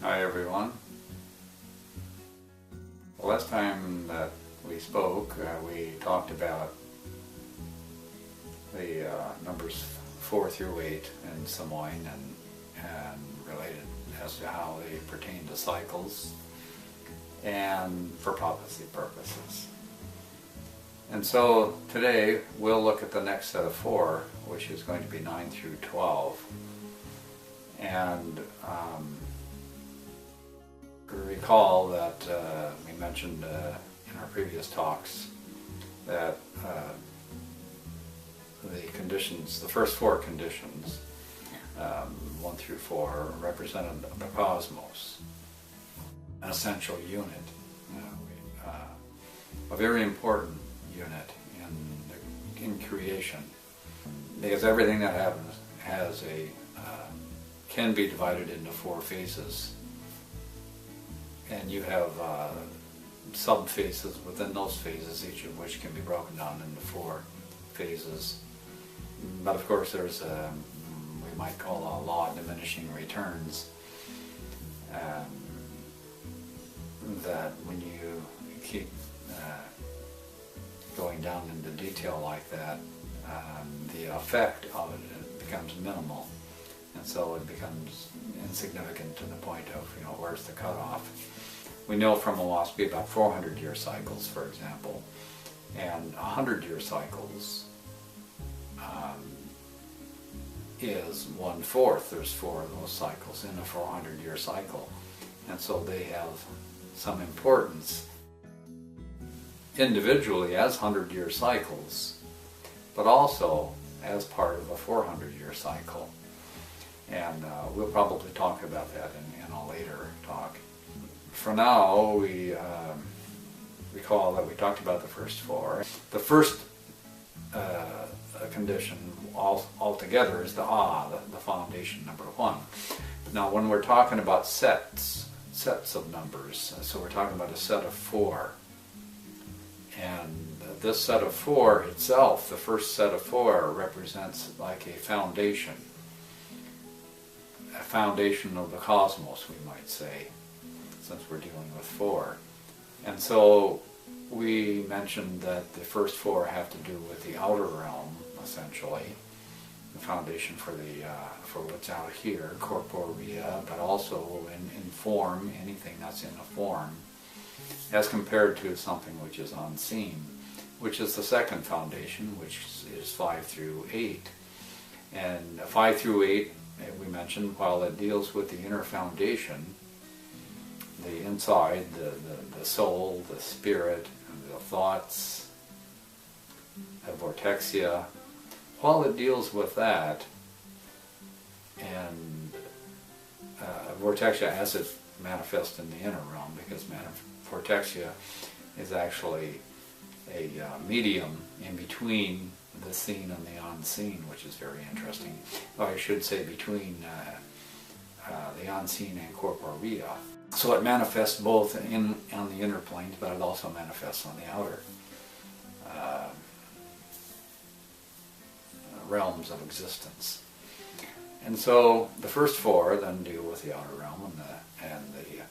Hi everyone. The last time that we spoke, we talked about the numbers 4 through 8 in Samoan and related as to how they pertain to cycles and for prophecy purposes. And so today we'll look at the next set of 4, which is going to be 9 through 12. And recall that we mentioned in our previous talks that the conditions, the first 4 conditions, 1 through 4, represented the cosmos, an essential unit, a very important unit in creation, because everything that happens has can be divided into 4 phases, and you have sub-phases within those phases, each of which can be broken down into 4 phases. But of course there's we might call a law of diminishing returns, that when you keep going down into detail like that, the effect of it becomes minimal, and so it becomes insignificant to the point of, where's the cutoff. We know from Oahspe about 400-year cycles, for example, and 100-year cycles is 1/4. There's 4 of those cycles in a 400-year cycle, and so they have some importance individually as 100-year cycles, but also as part of a 400-year cycle. And we'll probably talk about that in a later talk. For now, we recall that we talked about the first 4. The first condition altogether is the foundation, number 1. Now, when we're talking about sets of numbers, so we're talking about a set of 4. And this set of 4 itself, the first set of 4, represents like a foundation of the cosmos, we might say, since we're dealing with 4. And so we mentioned that the first 4 have to do with the outer realm, essentially, the foundation for what's out here, corporea, but also in form, anything that's in a form, as compared to something which is unseen, which is the second foundation, which is 5 through 8. And 5 through 8, we mentioned, while it deals with the inner foundation, the inside, the soul, the spirit, the thoughts, the vortexia, while it deals with that, and vortexia as it manifests in the inner realm, because vortexia is actually a medium in between the seen and the unseen, which is very interesting. Or I should say between the unseen and corporea. So it manifests both on the inner planes, but it also manifests on the outer realms of existence. And so the first 4 then deal with the outer realm, and the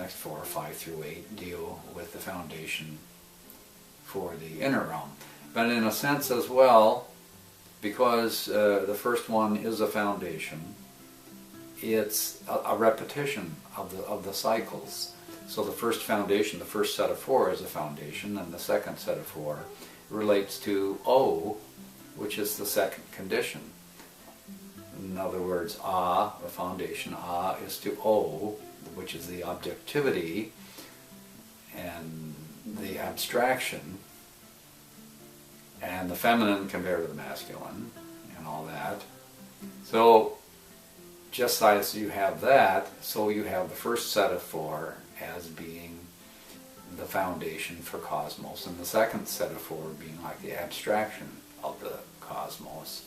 next 4, 5 through 8, deal with the foundation for the inner realm. But in a sense as well, because the first one is a foundation, it's a repetition of the cycles. So the first foundation, the first set of 4 is a foundation, and the second set of 4 relates to O, which is the second condition. In other words, the foundation, is to O, which is the objectivity and the abstraction, and the feminine compared to the masculine, and all that. So just as you have that, so you have the first set of 4 as being the foundation for cosmos, and the second set of 4 being like the abstraction of the cosmos,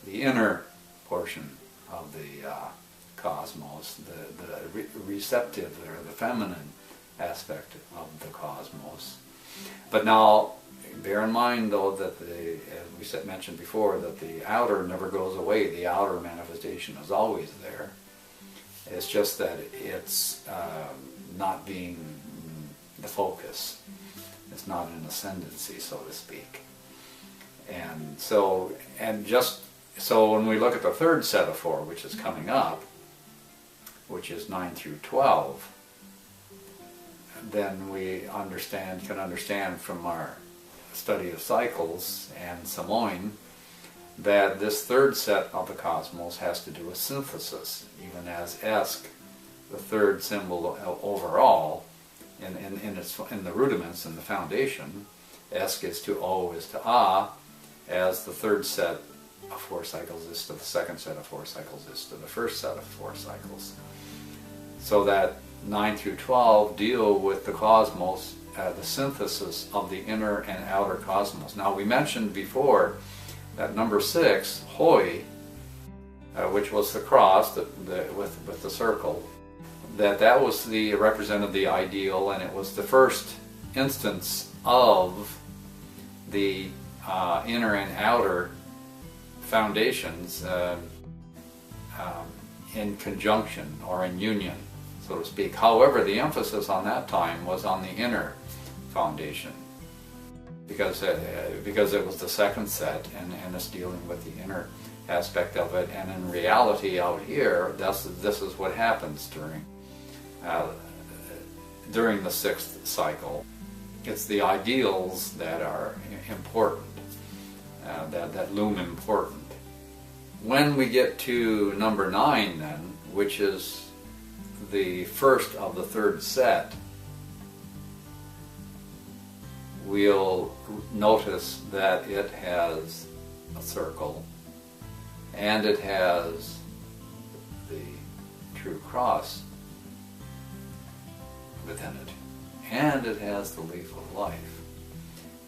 the inner portion of the cosmos, the receptive or the feminine aspect of the cosmos. But now, bear in mind though that as we mentioned before, that the outer never goes away. The outer manifestation is always there. It's just that it's not being the focus. It's not an ascendancy, so to speak. And so when we look at the third set of 4, which is coming up, which is 9 through 12, then we can understand from our study of cycles and Samoin that this third set of the cosmos has to do with synthesis, even as Esk, the third symbol overall, in the rudiments, in the foundation, Esk is to O is to A, as the third set of 4 cycles is to the second set of 4 cycles is to the first set of 4 cycles. So that 9 through 12 deal with the cosmos, the synthesis of the inner and outer cosmos. Now we mentioned before that number 6, Hoi, which was the cross with the circle, that was represented the ideal, and it was the first instance of the inner and outer foundations in conjunction or in union, so to speak. However, the emphasis on that time was on the inner foundation, because it was the second set, and it's dealing with the inner aspect of it. And in reality, out here, this is what happens during the 6th cycle. It's the ideals that are important, that loom important. When we get to number 9 then, which is the first of the third set, we'll notice that it has a circle, and it has the true cross within it, and it has the leaf of life.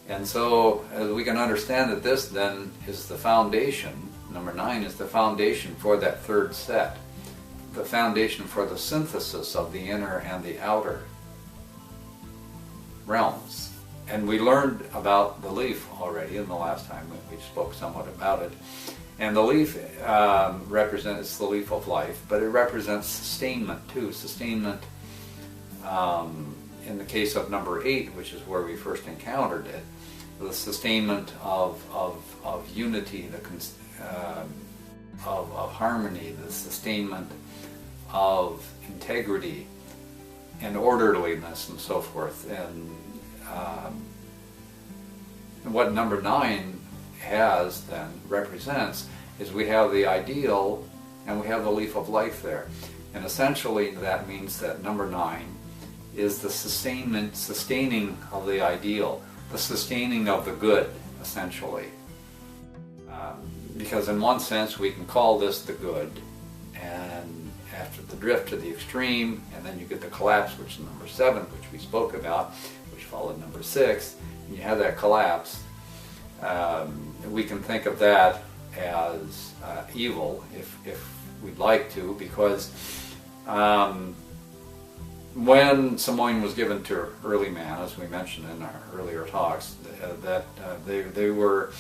And so as we can understand that this then is the foundation, number 9 is the foundation for that third set, the foundation for the synthesis of the inner and the outer realms. And we learned about the leaf already in the last time we spoke somewhat about it. And the leaf represents the leaf of life, but it represents sustainment too. Sustainment in the case of number 8, which is where we first encountered it, the sustainment of unity, of harmony, the sustainment of integrity and orderliness and so forth. And what number 9 has then represents is we have the ideal and we have the leaf of life there. And essentially that means that number 9 is the sustaining of the ideal, the sustaining of the good, essentially. Because in one sense we can call this the good, and after the drift to the extreme, and then you get the collapse, which is number 7, which we spoke about, which followed number 6, and you have that collapse. We can think of that as evil, if we'd like to, because when Samoin was given to early man, as we mentioned in our earlier talks, they were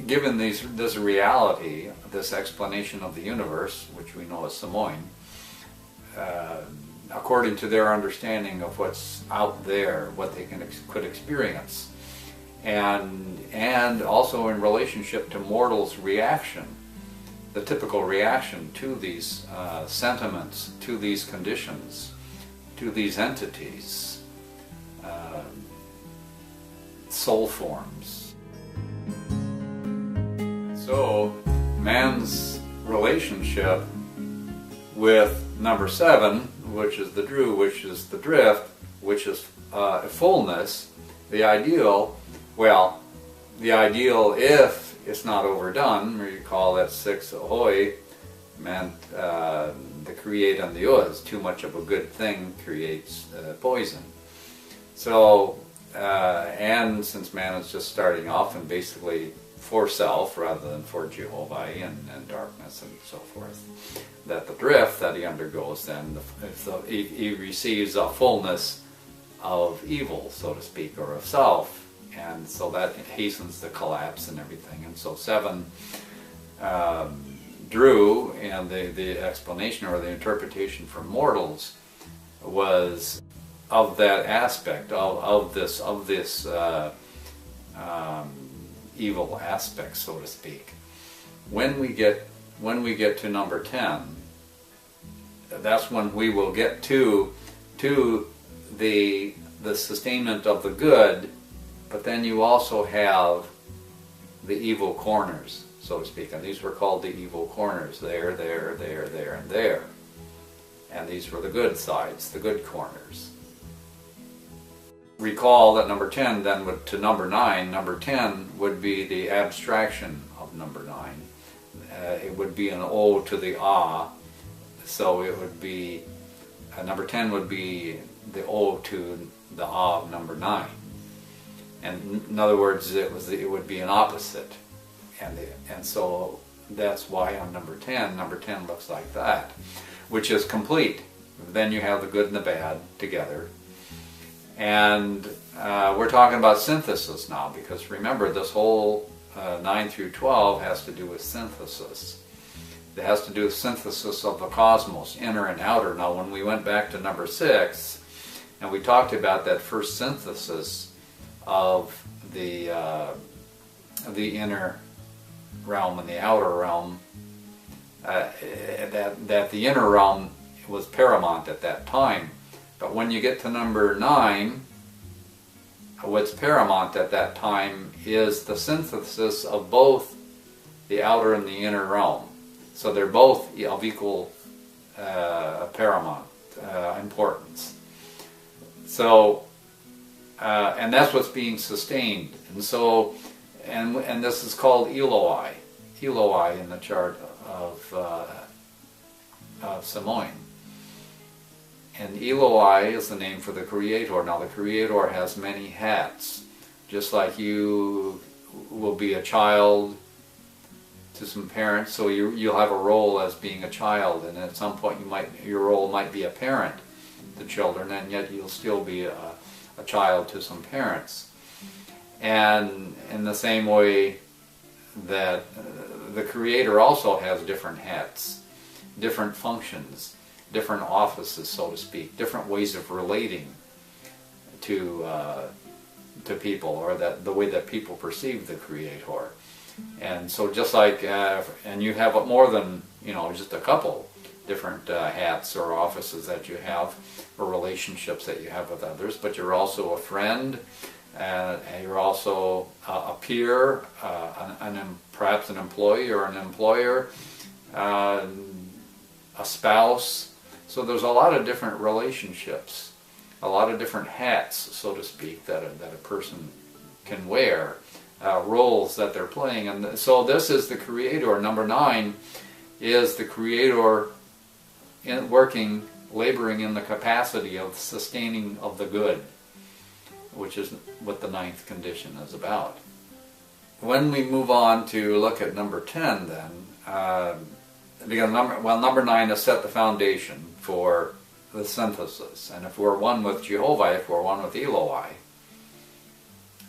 given this reality, this explanation of the universe, which we know as Samoin, according to their understanding of what's out there, what they could experience, and also in relationship to mortals' reaction, the typical reaction to these sentiments, to these conditions, to these entities, soul forms. So man's relationship with number 7, which is the Drew, which is the drift, which is fullness, the ideal, well, the ideal, if it's not overdone, recall that 6 Ahoy meant the create and the uz, too much of a good thing creates poison. So, and since man is just starting off and basically for self rather than for Jehovah and darkness and so forth, that the drift that he undergoes then, he receives a fullness of evil, so to speak, or of self, and so that hastens the collapse and everything. And so 7 drew, and the explanation or the interpretation for mortals was of that aspect, of this evil aspect, so to speak. When we get to number 10, that's when we will get to the sustainment of the good, but then you also have the evil corners, so to speak. And these were called the evil corners, there, and there. And these were the good sides, the good corners. Recall that number 10 then would to number 9. Number 10 would be the abstraction of number 9. It would be an ode to the Ah. So it would be, number 10 would be the ode to the Ah of number 9. And in other words, it would be an opposite. And so that's why on number 10 looks like that, which is complete. Then you have the good and the bad together. And we're talking about synthesis now, because remember, this whole 9 through 12 has to do with synthesis. It has to do with synthesis of the cosmos, inner and outer. Now, when we went back to number 6, and we talked about that first synthesis of the inner realm and the outer realm, that the inner realm was paramount at that time. But when you get to number 9, what's paramount at that time is the synthesis of both the outer and the inner realm. So they're both of equal paramount importance. So, and that's what's being sustained. And so, and this is called Eloi in the chart of Samoin. And Eloi is the name for the Creator. Now the Creator has many hats. Just like you will be a child to some parents, so you'll have a role as being a child, and at some point your role might be a parent to children, and yet you'll still be a child to some parents. And in the same way that the Creator also has different hats, different functions, different offices, so to speak, different ways of relating to people, or that the way that people perceive the Creator. And so just like, and you have more than, just a couple different hats or offices that you have, or relationships that you have with others, but you're also a friend, and you're also a peer, perhaps an employee or an employer, a spouse. So there's a lot of different relationships, a lot of different hats, so to speak, that a person can wear, roles that they're playing. And so this is the Creator. Number 9 is the Creator laboring in the capacity of sustaining of the good, which is what the 9th condition is about. When we move on to look at number 10 then, because number 9 has set the foundation for the synthesis. And if we're one with Jehovah, if we're one with Eloi,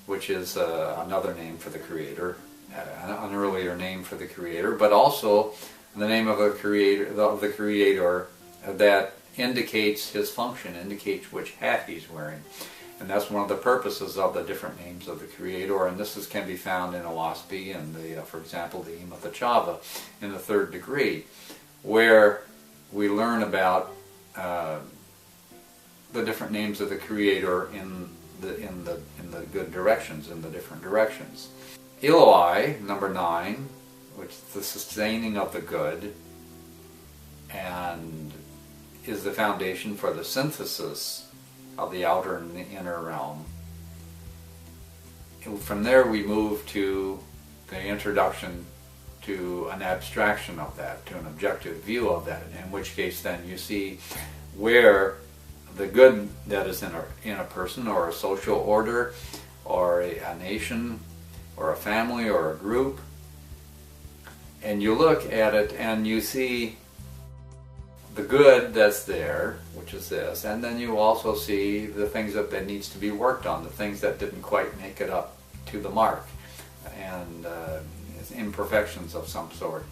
which is another name for the Creator, an earlier name for the Creator, but also the name of the Creator that indicates his function, indicates which hat he's wearing. And that's one of the purposes of the different names of the Creator, and this can be found in Oahspe and for example, the Imatachava in the 3rd degree, where we learn about the different names of the Creator in the good directions, in the different directions. Eloi, number 9, which is the sustaining of the good, and is the foundation for the synthesis of the outer and the inner realm. And from there we move to the introduction to an abstraction of that, to an objective view of that, in which case then you see where the good that is in a person, or a social order, or a nation, or a family, or a group, and you look at it and you see the good that's there, which is this, and then you also see the things that needs to be worked on, the things that didn't quite make it up to the mark, and imperfections of some sort.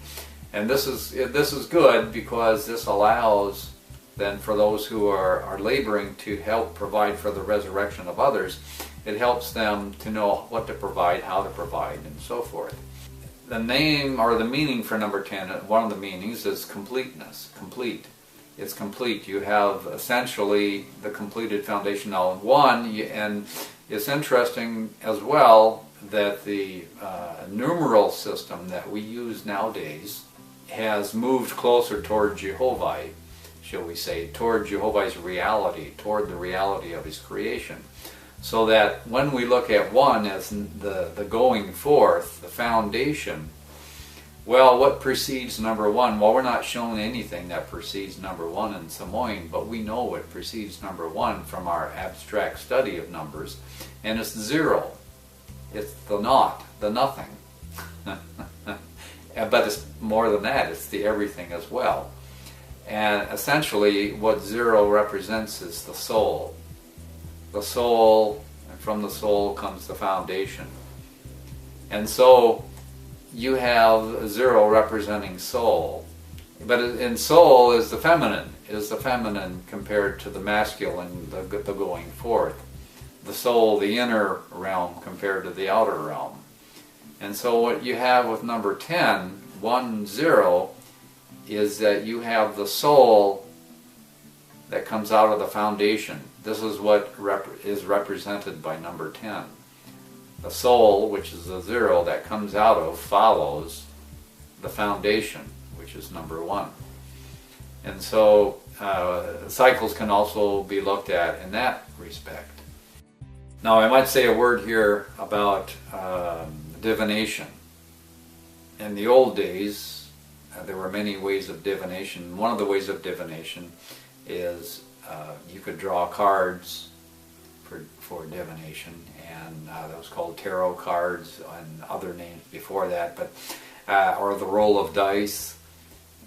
And this is good because this allows then for those who are laboring to help provide for the resurrection of others, it helps them to know what to provide, how to provide, and so forth. The name or the meaning for number 10, one of the meanings is completeness, complete. It's complete. You have essentially the completed foundation now in one, and it's interesting as well that the numeral system that we use nowadays has moved closer toward Jehovah, shall we say, toward Jehovah's reality, toward the reality of his creation. So that when we look at one as the going forth, the foundation, well, what precedes number one? Well, we're not shown anything that precedes number one in Samoan, but we know what precedes number one from our abstract study of numbers, and it's zero. It's the naught, the nothing. But it's more than that, it's the everything as well. And essentially what zero represents is the soul. The soul, and from the soul comes the foundation. And so you have zero representing soul. But in soul is the feminine compared to the masculine, the going forth. The soul, the inner realm compared to the outer realm. And so what you have with number 10, 1, 0, is that you have the soul that comes out of the foundation. This is what is represented by number 10. The soul, which is the 0 that comes out of, follows the foundation, which is number 1. And so cycles can also be looked at in that respect. Now I might say a word here about divination. In the old days, there were many ways of divination. One of the ways of divination is you could draw cards for divination, and that was called tarot cards and other names before that, but or the roll of dice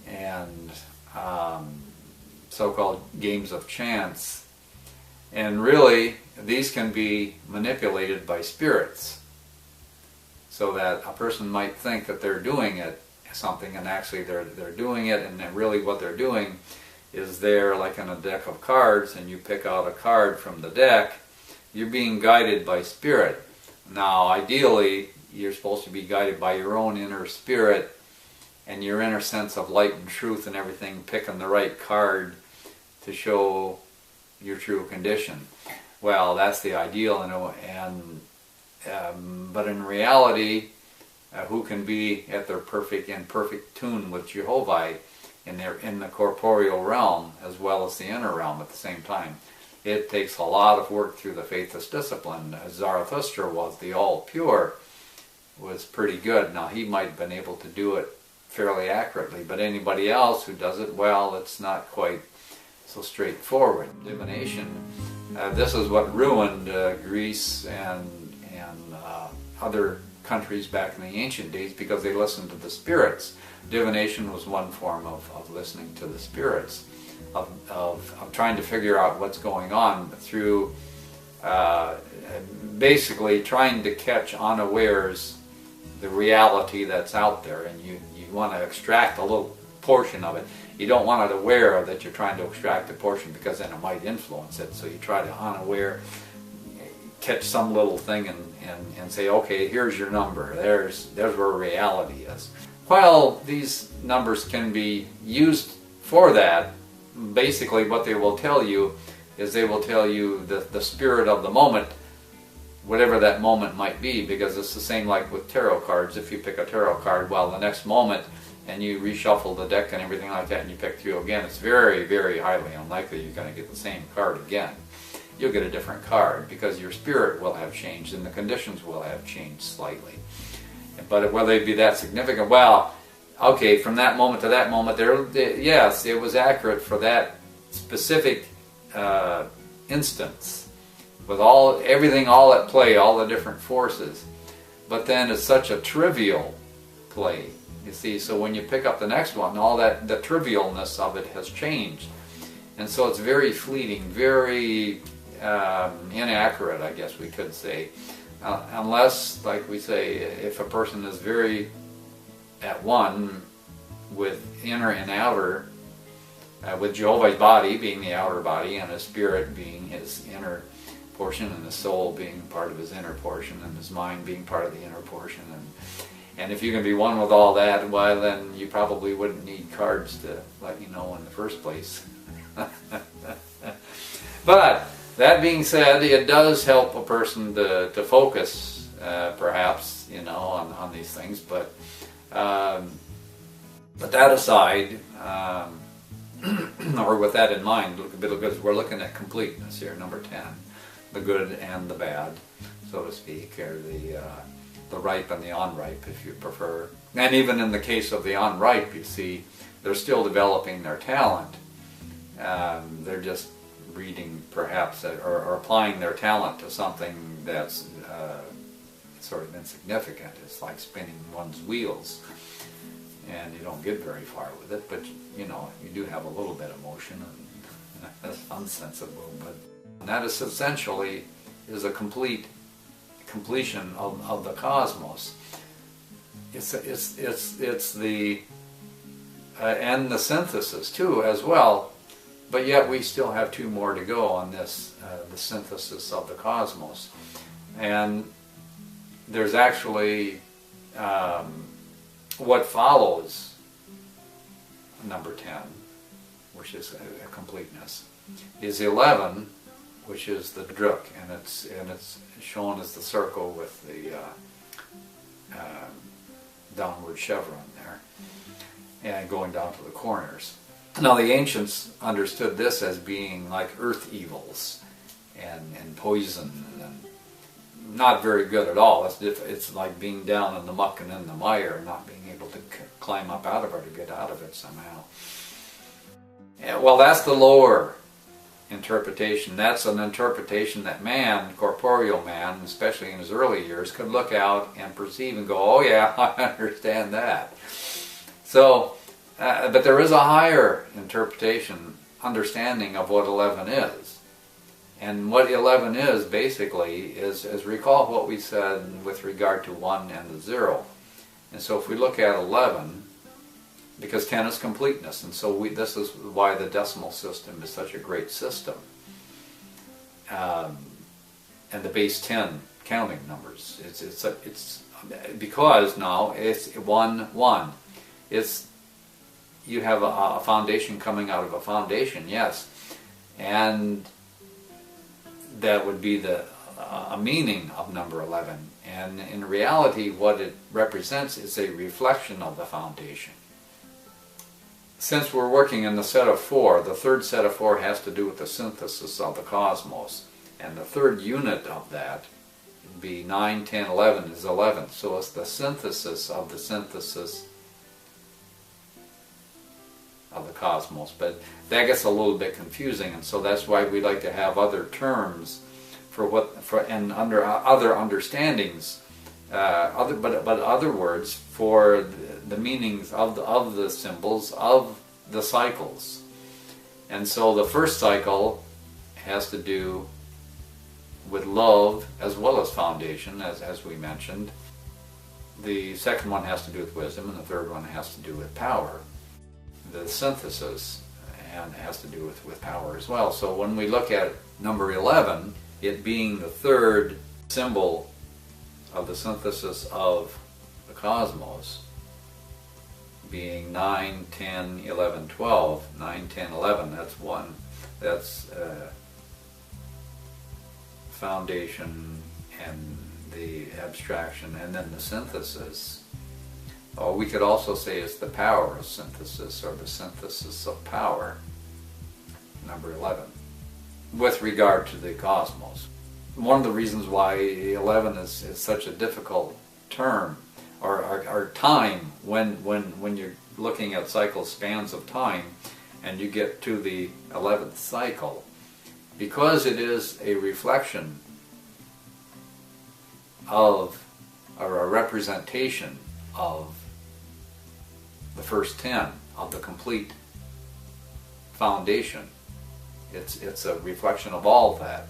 and so-called games of chance. And really, these can be manipulated by spirits, so that a person might think that they're doing something, and actually they're doing it, and then really what they're doing is they're like in a deck of cards, and you pick out a card from the deck. You're being guided by spirit. Now, ideally, you're supposed to be guided by your own inner spirit and your inner sense of light and truth and everything, picking the right card to show your true condition. Well, that's the ideal, but in reality, who can be at their in perfect tune with Jehovah in the corporeal realm as well as the inner realm at the same time? It takes a lot of work through the faithless discipline. Zarathustra was the all pure, was pretty good. Now he might have been able to do it fairly accurately, but anybody else who does it, well, it's not quite so straightforward. Divination, this is what ruined Greece and other countries back in the ancient days, because they listened to the spirits. Divination was one form of listening to the spirits, of trying to figure out what's going on through basically trying to catch unawares the reality that's out there, and you want to extract a little portion of it. You don't want it aware that you're trying to extract a portion, because then it might influence it, so you try to unaware catch some little thing and say, okay, here's your number, there's where reality is. While these numbers can be used for that, basically what they will tell you is they will tell you the spirit of the moment, whatever that moment might be, because it's the same like with tarot cards. If you pick a tarot card, well, the next moment, and you reshuffle the deck and everything like that, and you pick through again, it's very, very highly unlikely you're going to get the same card again. You'll get a different card, because your spirit will have changed and the conditions will have changed slightly. But will they be that significant? Well, okay, from that moment to that moment, yes, it was accurate for that specific instance, with everything all at play, all the different forces. But then it's such a trivial play, you see. So when you pick up the next one, all that, the trivialness of it has changed, and so it's very fleeting, very inaccurate, I guess we could say, unless, like we say, if a person is very at one with inner and outer, with Jehovah's body being the outer body, and his spirit being his inner portion, and his soul being part of his inner portion, and his mind being part of the inner portion. And if you can be one with all that, well, then you probably wouldn't need cards to let you know in the first place. But that being said, it does help a person to focus, perhaps, on these things. But that aside, or with that in mind, because we're looking at completeness here, number 10, the good and the bad, so to speak, or the ripe and the unripe, if you prefer. And even in the case of the unripe, you see, they're still developing their talent. They're just reading, perhaps, or applying their talent to something that's sort of insignificant. It's like spinning one's wheels, and you don't get very far with it, but you do have a little bit of motion, and that's unsensible. But that is essentially is a completion of the cosmos. It's the and the synthesis too as well. But yet we still have 2 more to go on this, the synthesis of the cosmos. And there's actually what follows number 10, which is a completeness, is 11, which is the druk, and it's shown as the circle with the downward chevron there, and going down to the corners. Now the ancients understood this as being like earth evils and poison, and not very good at all. It's like being down in the muck and in the mire, and not being able to climb up out of it or get out of it somehow. Well, that's the lower interpretation. That's an interpretation that man, corporeal man, especially in his early years, could look out and perceive and go, oh yeah, I understand that. So, but there is a higher interpretation, understanding of what 11 is. And what 11 is, basically, is recall what we said with regard to 1 and the 0. And so if we look at 11, because 10 is completeness, and so this is why the decimal system is such a great system. And the base 10 counting numbers. It's because now it's 1, 1. You have a foundation coming out of a foundation, yes, and that would be a meaning of number 11. And in reality, what it represents is a reflection of the foundation. Since we're working in the set of 4, the third set of 4 has to do with the synthesis of the cosmos. And the third unit of that would be 9, 10, 11 is 11. So it's the synthesis of the synthesis of the cosmos. But that gets a little bit confusing, and so that's why we like to have other terms and under other understandings, other words for the meanings of the symbols of the cycles. And so the first cycle has to do with love as well as foundation, as we mentioned. The second one has to do with wisdom, and the third one has to do with power. The synthesis and has to do with power as well. So when we look at number 11, it being the third symbol of the synthesis of the cosmos, being 9, 10, 11, 12. 9, 10, 11, that's one. That's foundation and the abstraction, and then the synthesis. Or we could also say it's the power of synthesis, or the synthesis of power, number 11, with regard to the cosmos. One of the reasons why 11 is such a difficult term, or time, when you're looking at cycle spans of time, and you get to the 11th cycle, because it is a reflection of, or a representation of, the first 10 of the complete foundation. It's a reflection of all that.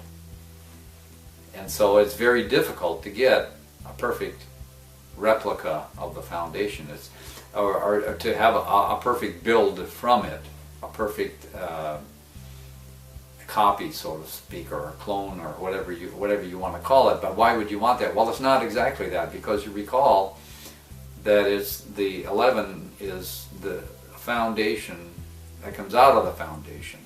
And so it's very difficult to get a perfect replica of the foundation. or to have a perfect build from it, a perfect copy, so to speak, or a clone, or whatever you want to call it. But why would you want that? Well, it's not exactly that, because you recall that it's the 11 is the foundation that comes out of the foundation,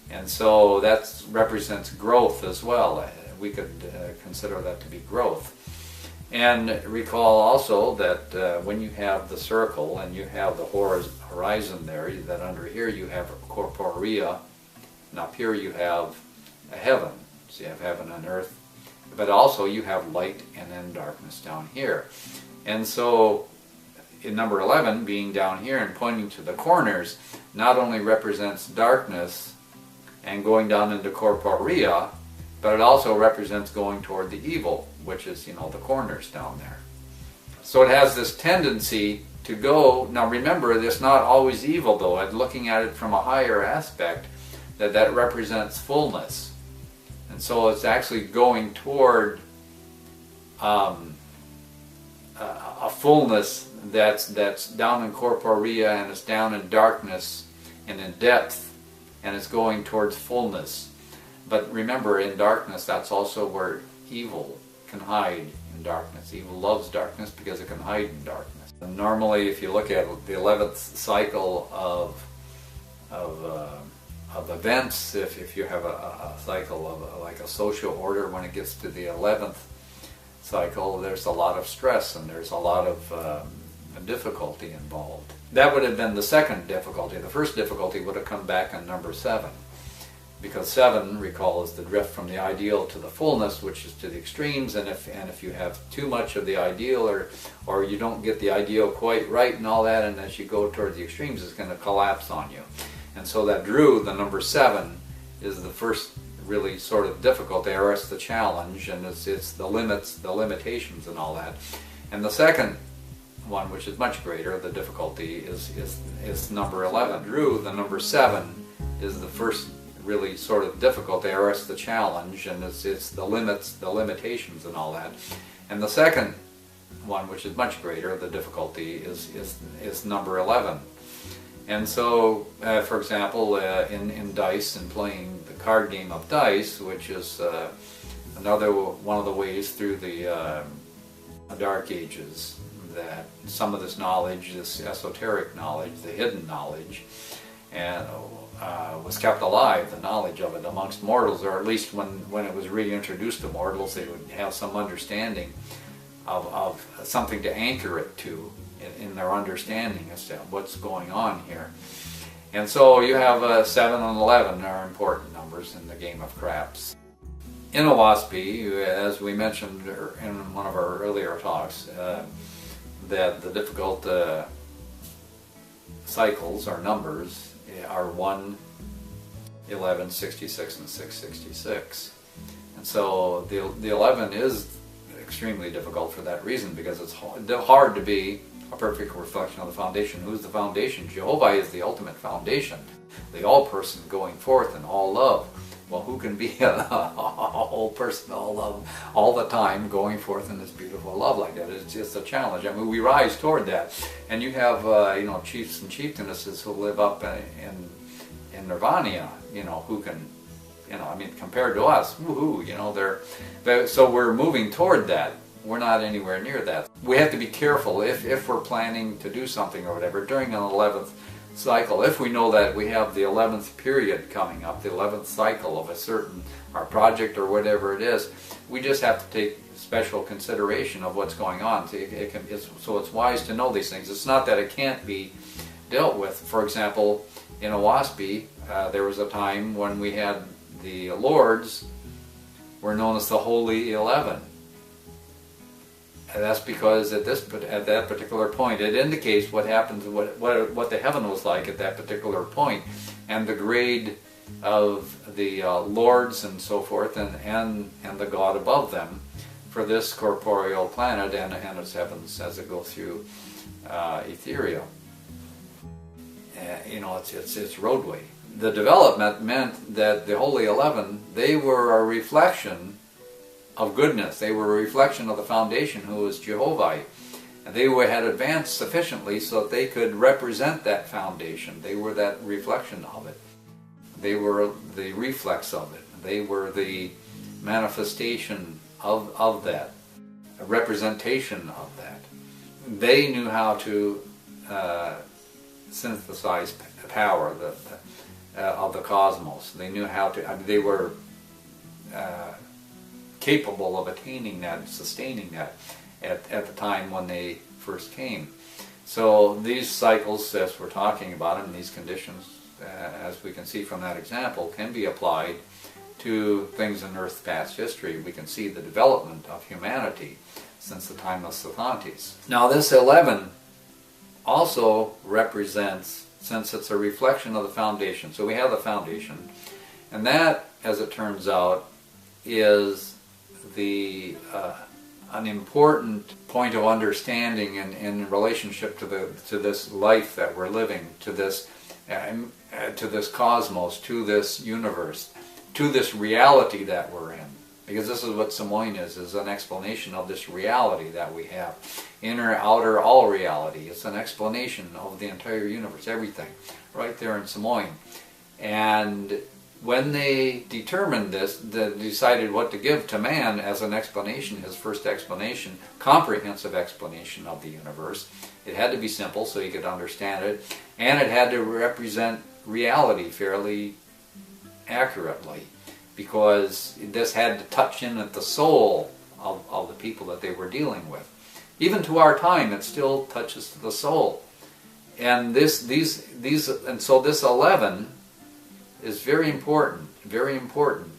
and so that represents growth as well. We could consider that to be growth. And recall also that when you have the circle and you have the horizon there, that under here you have corporea, and up here you have a heaven. So you have heaven and earth, but also you have light and then darkness down here. And so in number 11 being down here and pointing to the corners not only represents darkness and going down into corporea, but it also represents going toward the evil, which is, the corners down there. So it has this tendency to go. Now remember, it's not always evil though. And looking at it from a higher aspect, that represents fullness. And so it's actually going toward a fullness that's down in corporea, and it's down in darkness and in depth, and it's going towards fullness. But remember, in darkness, that's also where evil can hide in darkness. Evil loves darkness because it can hide in darkness. And normally, if you look at the 11th cycle of events, if you have a cycle of like a social order, when it gets to the 11th cycle, there's a lot of stress and there's a lot of difficulty involved. That would have been the second difficulty. The first difficulty would have come back in number 7. Because 7, recall, is the drift from the ideal to the fullness, which is to the extremes, and if you have too much of the ideal, or you don't get the ideal quite right and all that, and as you go toward the extremes, it's going to collapse on you. And so that Drew, the number 7, is the first really sort of difficulty, or it's the challenge, and it's the limits, the limitations and all that. And the second one, which is much greater, the difficulty, is number 11. Drew, the number 7, is the first really sort of difficulty, or it's the challenge, and it's the limits, the limitations and all that. And the second one, which is much greater, the difficulty, is number 11. And so, for example, in dice and playing the card game of dice, which is another one of the ways through the Dark Ages, that some of this knowledge, this esoteric knowledge, the hidden knowledge, and was kept alive, the knowledge of it amongst mortals, or at least when it was reintroduced to mortals, they would have some understanding of something to anchor it to in their understanding as to what's going on here. And so you have 7 and 11 are important numbers in the game of craps. In Oahspe, as we mentioned in one of our earlier talks, that the difficult cycles or numbers are 1, 11, 66, and 666. And so the 11 is extremely difficult for that reason, because it's hard to be a perfect reflection of the foundation. Who's the foundation? Jehovah is the ultimate foundation, the all-person going forth in all love. Well, who can be a whole person, all love, all the time, going forth in this beautiful love like that? It's just a challenge. I mean, we rise toward that, and you have chiefs and chieftainesses who live up in Nirvana, who can, compared to us, woohoo, so we're moving toward that. We're not anywhere near that. We have to be careful if we're planning to do something or whatever during an 11th cycle. If we know that we have the 11th period coming up, the 11th cycle of a certain our project or whatever it is, we just have to take special consideration of what's going on. So it's wise to know these things. It's not that it can't be dealt with. For example, in Oahspe, there was a time when we had the Lords were known as the Holy 11. And that's because at that particular point, it indicates what happens, what the heaven was like at that particular point, and the grade of the lords and so forth, and the God above them for this corporeal planet and its heavens as it goes through ethereal. It's roadway. The development meant that the Holy 11, they were a reflection of goodness. They were a reflection of the foundation, who is Jehovah. had advanced sufficiently so that they could represent that foundation. They were that reflection of it. They were the reflex of it. They were the manifestation of that, a representation of that. They knew how to synthesize power of the cosmos. They knew how to, I mean, they were capable of attaining that, sustaining that at the time when they first came. So these cycles, as we're talking about them, these conditions, as we can see from that example, can be applied to things in Earth's past history. We can see the development of humanity since the time of Sathantes. Now this 11 also represents, since it's a reflection of the foundation, so we have the foundation, and that, as it turns out, is an important point of understanding in relationship to this life that we're living, to this cosmos, to this universe, to this reality that we're in. Because this is what Samoin is an explanation of this reality that we have. Inner, outer, all reality. It's an explanation of the entire universe, everything, right there in Samoin. And when they determined this, they decided what to give to man as an explanation, his first explanation, comprehensive explanation of the universe. It had to be simple so he could understand it, and it had to represent reality fairly accurately, because this had to touch in at the soul of the people that they were dealing with. Even to our time, it still touches to the soul. And so this 11 is very important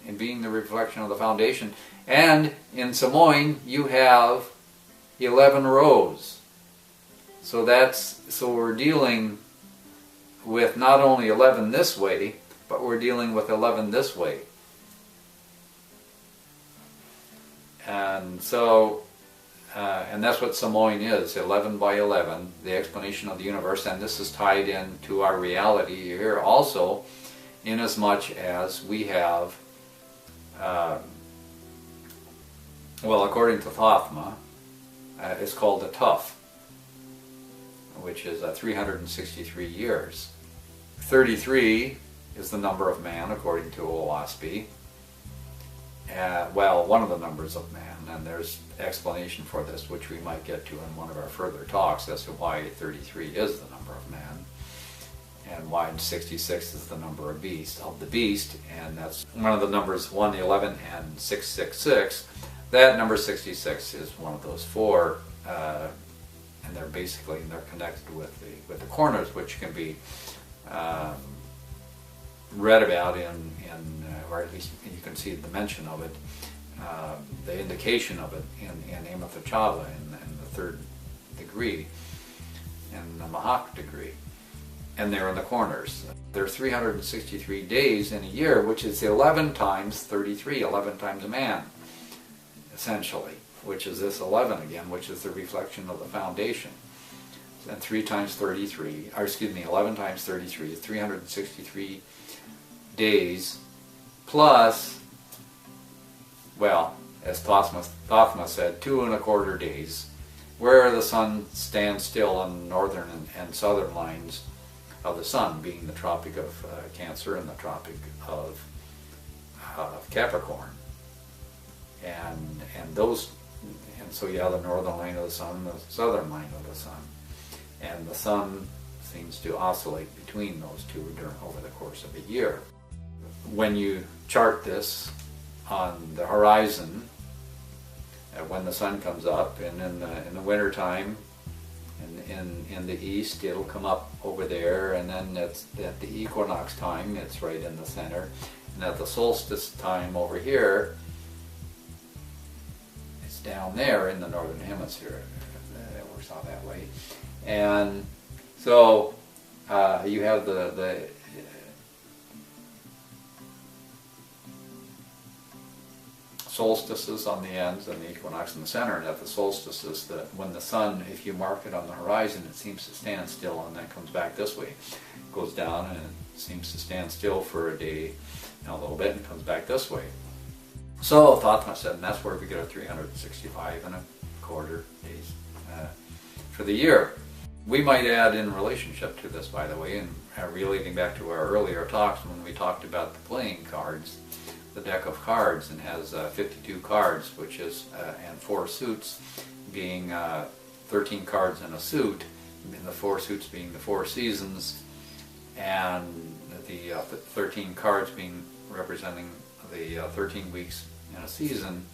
in being the reflection of the foundation. And in Samoin, you have 11 rows. So we're dealing with not only 11 this way, but we're dealing with 11 this way. And so, and that's what Samoin is, 11 by 11, the explanation of the universe. And this is tied into our reality here also, inasmuch as we have, well, according to Thothma, it's called the Tuf, which is 363 years. 33 is the number of man, according to Oahspe. Well, one of the numbers of man, and there's explanation for this, which we might get to in one of our further talks as to why 33 is the number of man, and why 66 is the number of the beast, and that's one of the numbers 1, 11, and 666. That number 66 is one of those four, and they're connected with the corners, which can be read about in or at least you can see the mention of it, the indication of it in Amathachala in the third degree, in the Mahak degree, and they're in the corners. There are 363 days in a year, which is 11 times 33, 11 times a man, essentially, which is this 11 again, which is the reflection of the foundation. And 3 times 33, or excuse me, 11 times 33 is 363 days, plus, well, as Thothma said, 2 1/4 days, where the sun stands still on the northern and southern lines of the sun, being the Tropic of Cancer and the Tropic of Capricorn, and so you have the northern line of the sun, the southern line of the sun, and the sun seems to oscillate between those two over the course of a year. When you chart this on the horizon, when the sun comes up, and in the winter time, in the east, it'll come up over there, and then at the equinox time, it's right in the center, and at the solstice time over here, it's down there in the northern hemisphere. It works out that way, and so you have the solstices on the ends and the equinox in the center, and at the solstices, when the sun, if you mark it on the horizon, it seems to stand still and then comes back this way. It goes down and it seems to stand still for a day and a little bit and comes back this way. So Thothma said, and that's where we get our 365 1/4 days. for the year. We might add in relationship to this, by the way, and relating back to our earlier talks when we talked about the playing cards, the deck of cards, and has 52 cards, which is and 4 suits, being 13 cards in a suit, and the 4 suits being the 4 seasons, and the 13 cards being representing the 13 weeks in a season.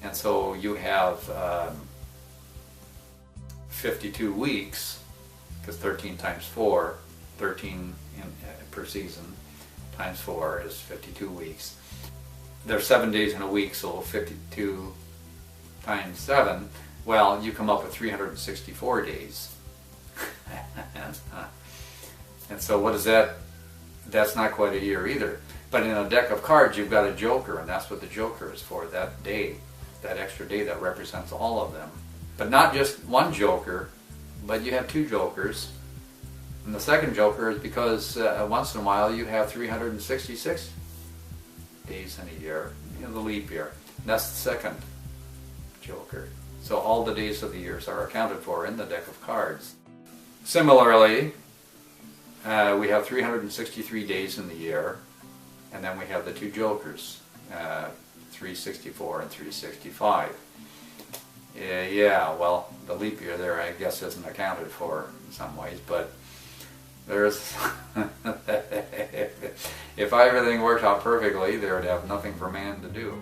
And so you have 52 weeks, because 13 times 4, 13 per season, times 4 is 52 weeks. There's 7 days in a week, so 52 times 7, well, you come up with 364 days. And so what is that? That's not quite a year either. But in a deck of cards, you've got a joker, and that's what the joker is for, that day, that extra day that represents all of them. But not just one joker, but you have 2 jokers. And the second joker is because once in a while you have 366 days in a year, the leap year. And that's the second joker. So all the days of the years are accounted for in the deck of cards. Similarly, we have 363 days in the year, and then we have the 2 jokers, 364 and 365. Yeah, well, the leap year there, I guess, isn't accounted for in some ways, but there's if everything worked out perfectly, there would have nothing for man to do.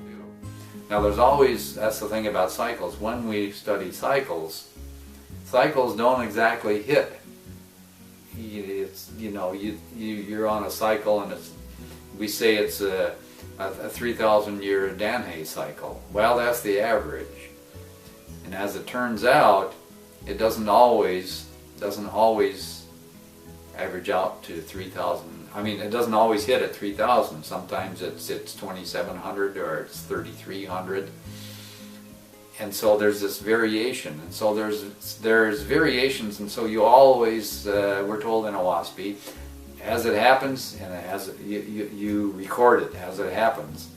Now, there's always, that's the thing about cycles. When we study cycles, cycles don't exactly hit. It's, you're on a cycle, and we say it's a 3,000 year Danhe cycle. Well, that's the average. And as it turns out, it doesn't always average out to 3,000. I mean, it doesn't always hit at 3,000. Sometimes it's 2,700 or it's 3,300. And so there's this variation, and so there's variations, and so you always, we're told in Oahspe, as it happens, and as you record it as it happens.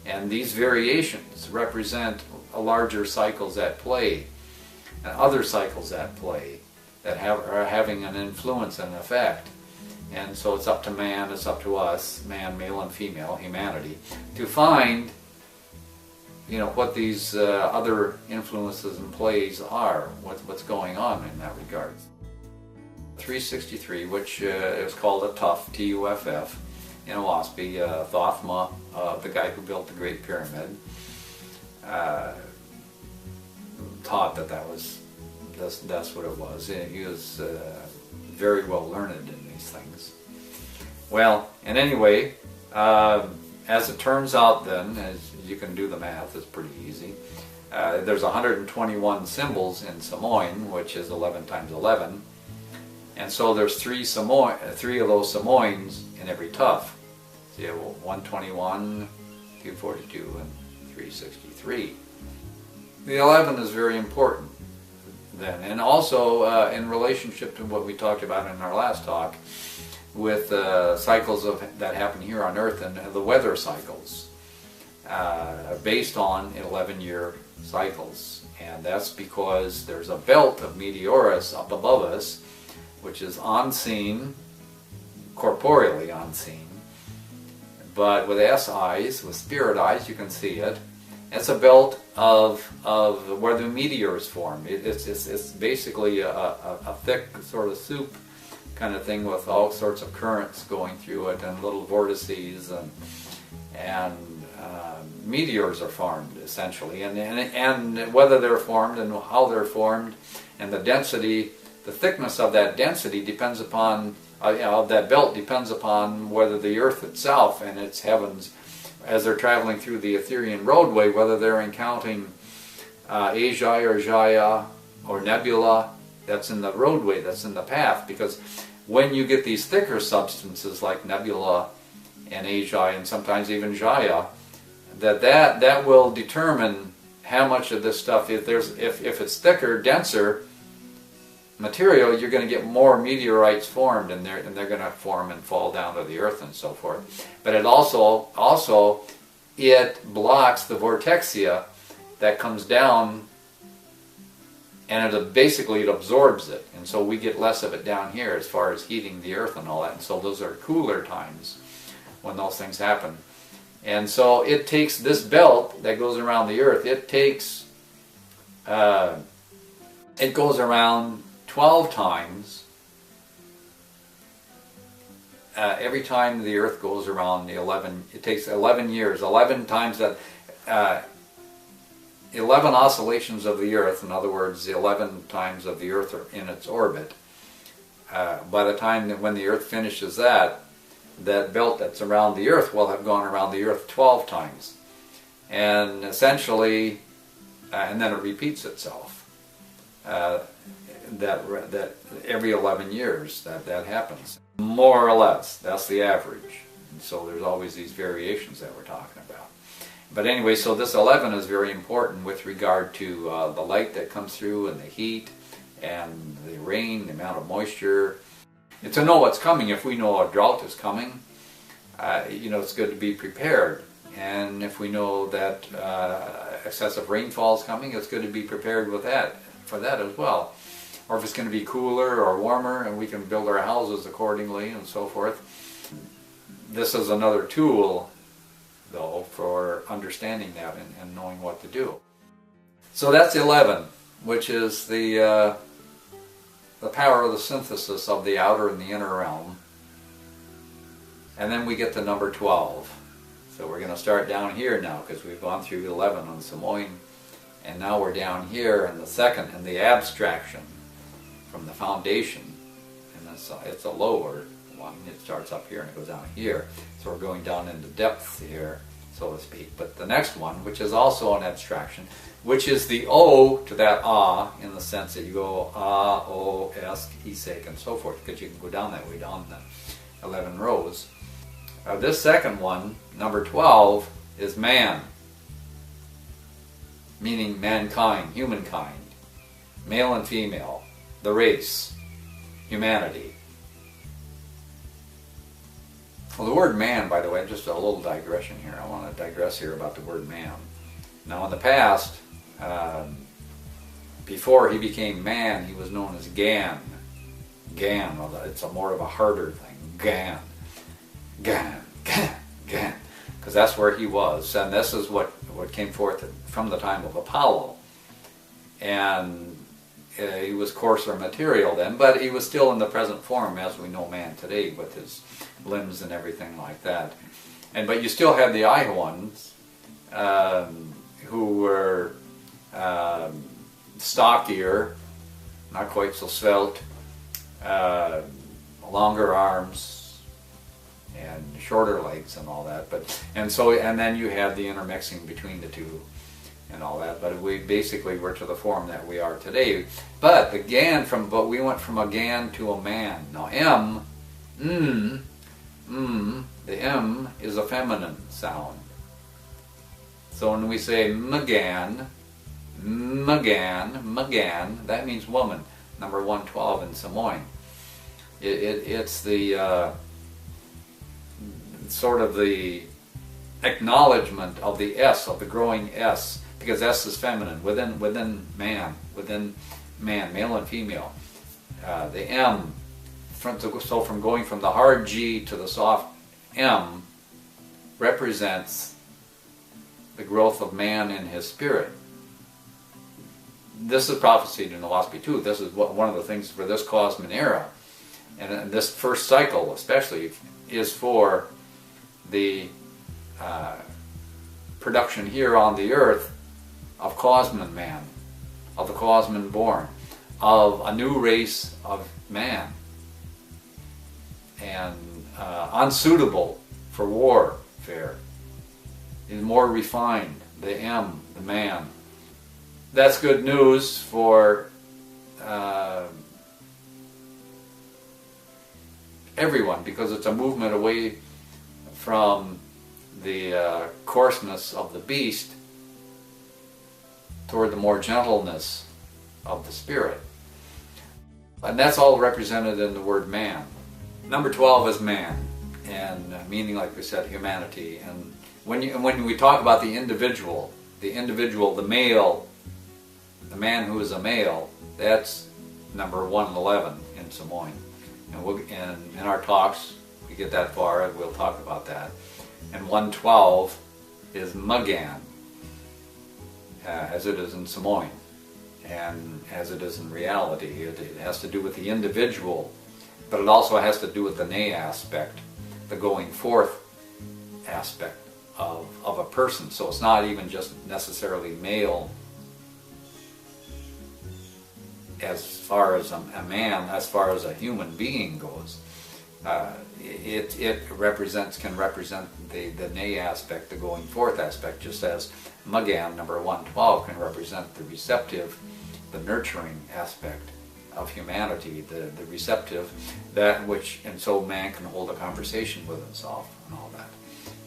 And these variations represent larger cycles at play, and other cycles at play that are having an influence and effect. And so it's up to man, it's up to us, man, male and female, humanity, to find what these other influences and plays are, what's going on in that regard. 363, which is called a Tuff, T-U-F-F, in Oahspe, Thothma, the guy who built the Great Pyramid, taught that's what it was. He was very well learned in these things. Well, and anyway, as it turns out then, as you can do the math, it's pretty easy. There's 121 symbols in Samoan, which is 11 times 11. And so there's 3 of those Samoans in every tuff. So you have 121, 242, and 363. The 11 is very important then, and also in relationship to what we talked about in our last talk with cycles that happen here on Earth, and the weather cycles based on 11-year cycles. And that's because there's a belt of meteorus up above us, which is unseen, corporeally unseen, but with eyes, with spirit eyes, you can see it. It's a belt of where the meteors form. It's basically a thick sort of soup kind of thing with all sorts of currents going through it and little vortices, and meteors are formed essentially, and whether they're formed and how they're formed and the density, the thickness of that density depends upon, of that belt depends upon whether the Earth itself and its heavens, as they're traveling through the Etherean roadway, whether they're encountering Asia or Jaya or nebula that's in the roadway, that's in the path. Because when you get these thicker substances like nebula and Asia and sometimes even Jaya, that will determine how much of this stuff, if it's thicker, denser material, you're going to get more meteorites formed, and they're going to form and fall down to the Earth and so forth. But it also it blocks the vortexia that comes down and it absorbs it, and so we get less of it down here as far as heating the earth and all that. And so those are cooler times when those things happen. And so it takes this belt that goes around the earth, it goes around 12 times. Every time the earth goes around it takes 11 years, 11 times that, 11 oscillations of the earth, in other words, the 11 times of the earth are in its orbit. By the time when the earth finishes that belt that's around the earth will have gone around the earth 12 times. And essentially, and then it repeats itself. That every 11 years that happens. More or less, that's the average. And so there's always these variations that we're talking about. But anyway, so this 11 is very important with regard to the light that comes through and the heat and the rain, the amount of moisture. And to know what's coming, if we know a drought is coming, it's good to be prepared. And if we know that excessive rainfall is coming, it's good to be prepared for that as well. Or if it's going to be cooler or warmer, and we can build our houses accordingly and so forth. This is another tool, though, for understanding that and knowing what to do. So that's 11, which is the power of the synthesis of the outer and the inner realm. And then we get to number 12. So we're going to start down here now, because we've gone through 11 on Samoin, and now we're down here in the second, in the abstraction from the foundation. And it's a lower one. It starts up here and it goes down here. So we're going down into depth here, so to speak. But the next one, which is also an abstraction, which is the O to that Ah, in the sense that you go Ah, O, Esk, Isek, and so forth, because you can go down that way, down the 11 rows. This second one, number 12, is man, meaning mankind, humankind, male and female, the race, humanity. Well, the word man, by the way, just a little digression here. I want to digress here about the word man. Now, in the past, before he became man, he was known as Gan. Gan, it's more of a harder thing. Gan. Gan. Gan. Gan. Because that's where he was. And this is what came forth from the time of Apollo. And he was coarser material then, but he was still in the present form as we know man today, with his limbs and everything like that. But you still have the Iowans, who were stockier, not quite so svelte, longer arms and shorter legs and all that. And then you have the intermixing between the two and all that. But we basically were to the form that we are today. But we went from a Gan to a man. Now the M is a feminine sound. So when we say Magan, that means woman. Number 112 in Samoin. It's the sort of the acknowledgement of the S, of the growing S, because S is feminine, within man, male and female. The M, so from going from the hard G to the soft M, represents the growth of man in his spirit. This is prophesied in Oahspe too. This is one of the things for this Cosman era, and this first cycle especially is for the production here on the earth of Cosman man, of the Cosman born, of a new race of man, and unsuitable for warfare, is more refined, the M, the man. That's good news for everyone, because it's a movement away from the coarseness of the beast toward the more gentleness of the spirit. And that's all represented in the word man. Number 12 is man, and meaning, like we said, humanity. And when we talk about the individual, the male, the man who is a male, That's number 111 in Samoan. And in our talks, we get that far, and we'll talk about that. And 112 is Magan, as it is in Samoan, and as it is in reality. It has to do with the individual, but it also has to do with the ne aspect, the going forth aspect of a person. So it's not even just necessarily male as far as a man, as far as a human being goes. It can represent the ne aspect, the going forth aspect, just as Magan, number 112, can represent the receptive, the nurturing aspect of humanity, the receptive, that which, and so man can hold a conversation with himself and all that.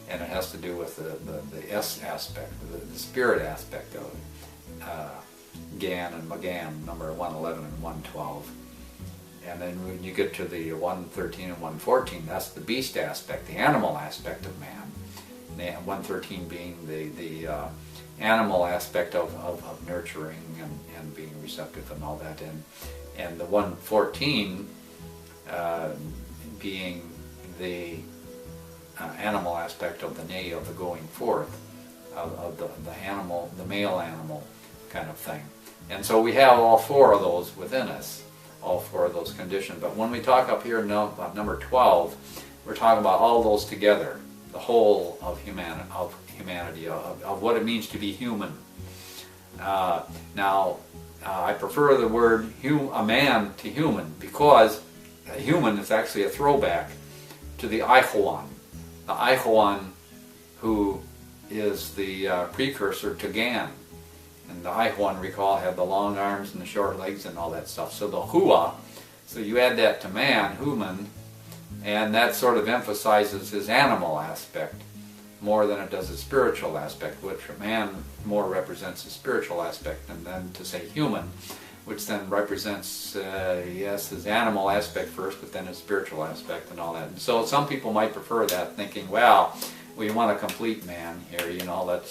And it has to do with the S aspect, the spirit aspect of it. Gan and Magan, number 111 and 112. And then when you get to the 113 and 114, that's the beast aspect, the animal aspect of man. And 113 being the animal aspect of nurturing and being receptive and all that. And the 114 being the animal aspect of the ne, of the going forth, of the animal, the male animal kind of thing. And so we have all four of those within us, all four of those conditions. But when we talk up here about number 12, we're talking about all those together, the whole of humanity, of what it means to be human. Now, I prefer the word a man to human, because human is actually a throwback to the Aihoan. The Aihoan, who is the precursor to Gan. And the Aihoan, recall, had the long arms and the short legs and all that stuff. So the Hua, so you add that to man, human, and that sort of emphasizes his animal aspect more than it does his spiritual aspect, which man more represents his spiritual aspect, and then to say human, which then represents, yes, his animal aspect first, but then his spiritual aspect and all that. And so some people might prefer that, thinking, well, we want a complete man here, you know,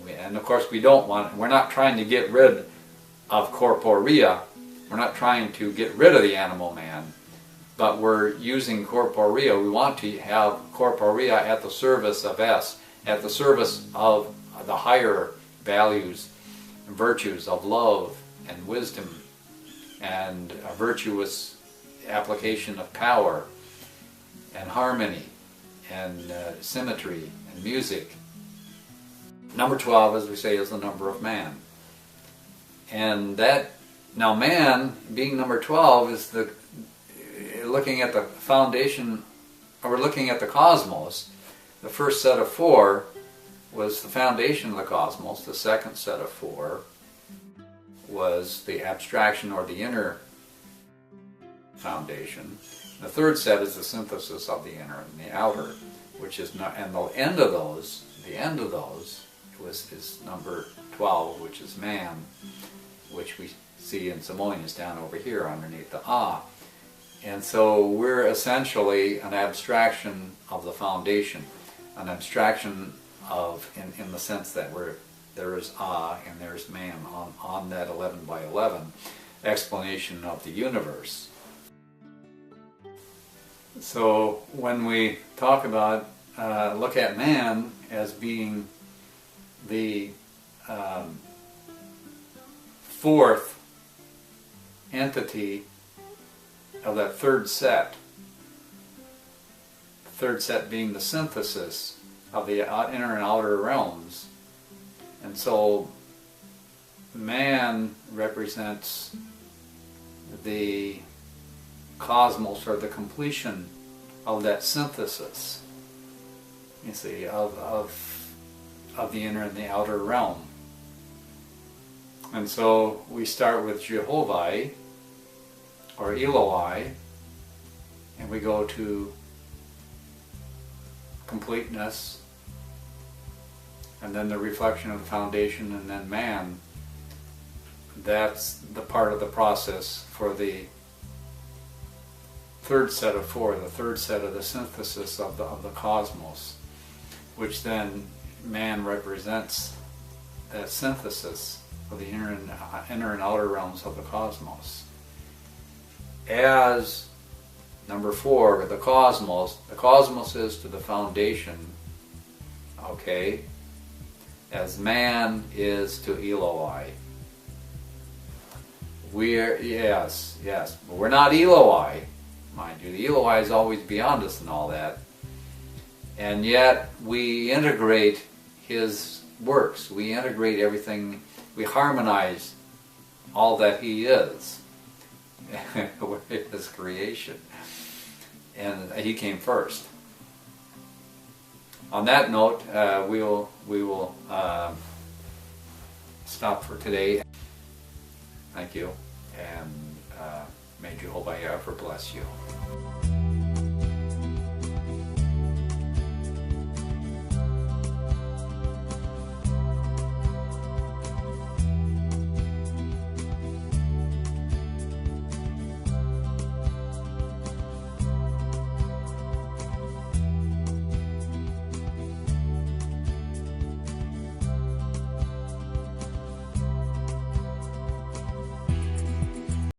and of course we're not trying to get rid of corporea, we're not trying to get rid of the animal man, but we're using corporea. We want to have corporea at the service of S, at the service of the higher values and virtues of love and wisdom and a virtuous application of power and harmony and symmetry and music. Number 12, as we say, is the number of man. And that, now man, being number 12, is looking at the foundation, or looking at the cosmos. The first set of 4 was the foundation of the cosmos. The second set of 4 was the abstraction, or the inner foundation. The third set is the synthesis of the inner and the outer, which is not, and the end of those is number 12, which is man, which we see in Samoan is down over here underneath the Ah. And so we're essentially an abstraction of the foundation, an abstraction of, in the sense that there is Ah and there's man on that 11 by 11 explanation of the universe. So when we talk about, look at man as being the fourth entity of that third set being the synthesis of the inner and outer realms. And so man represents the cosmos, or the completion of that synthesis, you see, of the inner and the outer realm. And so we start with Jehovah, or Eloi, and we go to completeness, and then the reflection of the foundation, and then man. That's the part of the process for the third set of 4, the third set of the synthesis of the cosmos, which then man represents a synthesis of the inner and outer realms of the cosmos. As number 4, the cosmos is to the foundation, okay, as man is to Eloi. Yes, but we're not Eloi, mind you. The Eloi is always beyond us and all that. And yet we integrate his works. We integrate everything. We harmonize all that he is with his creation. And he came first. On that note, we will stop for today. Thank you, and may Jehovah ever bless you.